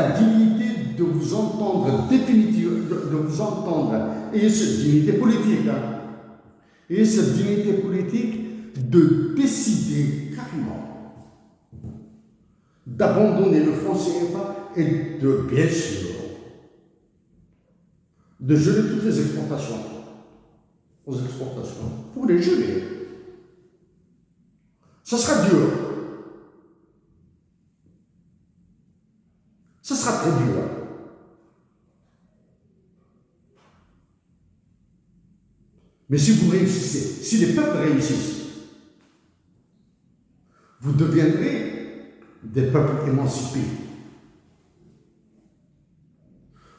la dignité de vous entendre définitivement, de vous entendre, et cette dignité politique, et cette dignité politique de décider carrément d'abandonner le franc CFA et de, bien sûr, de geler toutes les exportations, pour les geler. Ça sera dur. Ça sera très dur. Mais si vous réussissez, si les peuples réussissent, vous deviendrez des peuples émancipés.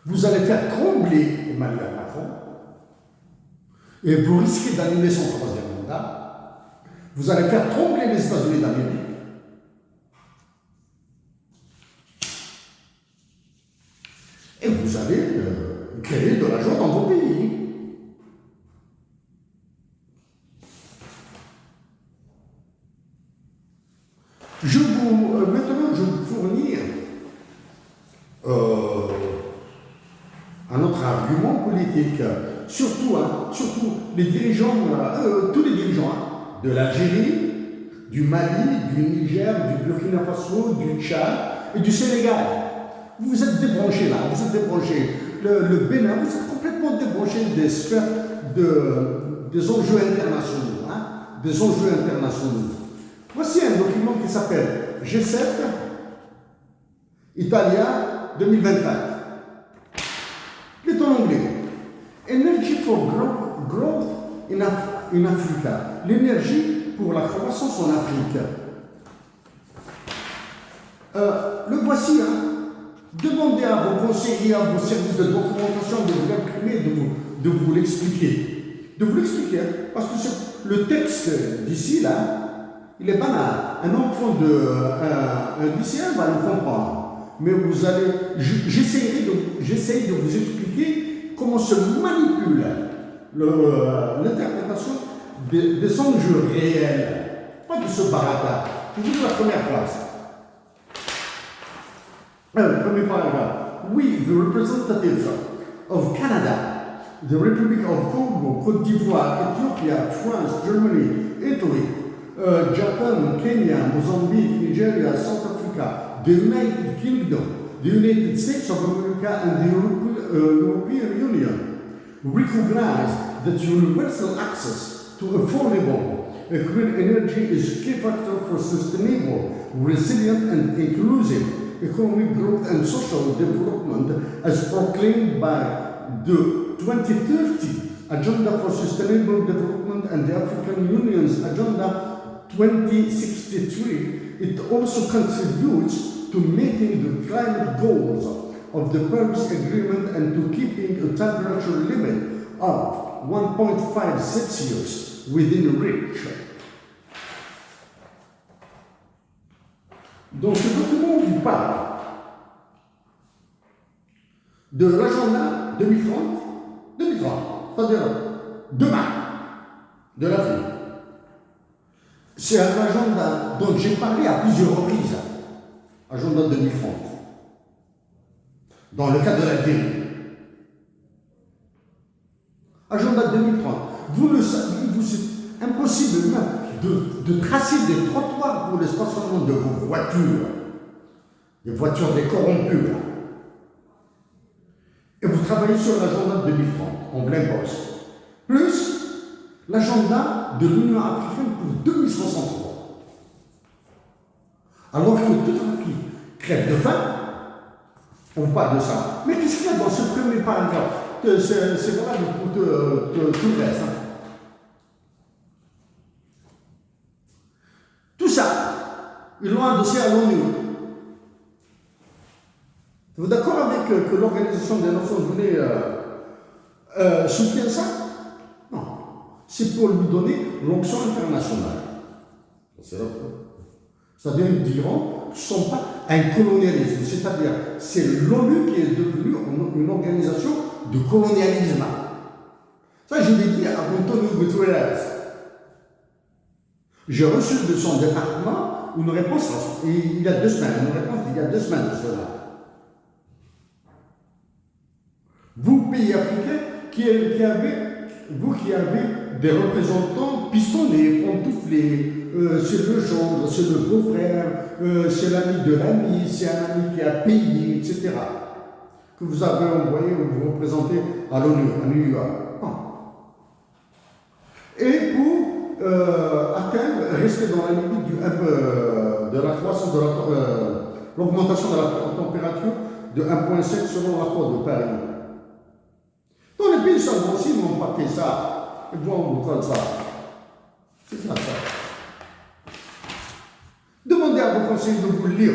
Vous allez faire trembler Emmanuel Macron et vous risquez d'annuler son troisième mandat. Vous allez faire trembler les États-Unis d'Amérique. Et vous allez créer de la joie dans vos pays. Maintenant, je vais vous fournir un autre argument politique. Surtout les dirigeants, tous les dirigeants de l'Algérie, du Mali, du Niger, du Burkina Faso, du Tchad et du Sénégal. Vous vous êtes débranchés là, vous êtes débranchés. Le Bénin, vous êtes complètement débranchés des sphères des enjeux internationaux. Des enjeux internationaux. Voici un document qui s'appelle G7 Italia 2024. Il est en anglais. Energy for growth in Africa. L'énergie pour la croissance en Afrique. Le voici. Demandez à vos conseillers, à vos services de documentation de vous l'imprimer, de vous l'expliquer. De vous l'expliquer, parce que le texte d'ici, là, il est banal. Un enfant un lycéen va le comprendre. Mais vous allez, j'essaye de vous expliquer comment se manipule l'interprétation des enjeux réels. Pas de ce barata. Je vous dis la première phrase. Premier paragraphe. We, the representatives of Canada, the Republic of Congo, Côte d'Ivoire, Ethiopia, France, Germany, Italy, Japan, Kenya, Mozambique, Nigeria, South Africa, the United Kingdom, the United States of America, and the European Union recognize that universal access to affordable clean energy is a key factor for sustainable, resilient, and inclusive economic growth and social development as proclaimed by the 2030 Agenda for Sustainable Development and the African Union's Agenda 2063. It also contributes to meeting the climate goals of the Paris Agreement and to keeping a temperature limit of 1.5 Celsius within reach. Donc ce document vous parle de l'agenda 2030, c'est-à-dire demain, de l'Afrique. C'est un agenda dont j'ai parlé à plusieurs reprises, agenda 2030, dans le cadre de l'Algérie. Agenda 2030, vous le savez, c'est impossible même de tracer des trottoirs pour le stationnement de vos voitures, des voitures des corrompus. Et vous travaillez sur l'agenda 2030, en plein boss. Plus l'agenda de l'Union africaine pour 2063. Alors que toute l'Afrique crève de faim, on parle de ça. Mais qu'est-ce qu'il y a dans ce premier paragraphe? C'est valable pour tout le reste. Tout ça, ils l'ont adossé à l'ONU. Vous êtes d'accord avec que l'Organisation des Nations Unies soutient ça? Non. C'est pour lui donner l'onction internationale. C'est-à-dire, ils diront qu'ils ne sont pas un colonialisme. C'est-à-dire, c'est l'ONU qui est devenue une organisation de colonialisme. Ça, je l'ai dit à Antonio Guterres. J'ai reçu de son département une réponse il y a 2 semaines, de cela. Vous, pays africains, vous qui avez des représentants pistonnés, pantouflés, c'est le gendre, c'est le beau-frère, c'est l'ami de l'ami, c'est un ami qui a payé, etc. Que vous avez envoyé ou vous représentez à l'ONU, à New York. Et pour atteindre, rester dans la limite de la croissance, de l'augmentation de la température de 1,7 selon l'accord de Paris. Dans les pays savants aussi, ils n'ont pas fait ça. Ils vont faire ça. C'est ça. Demandez à vos conseillers de vous le lire.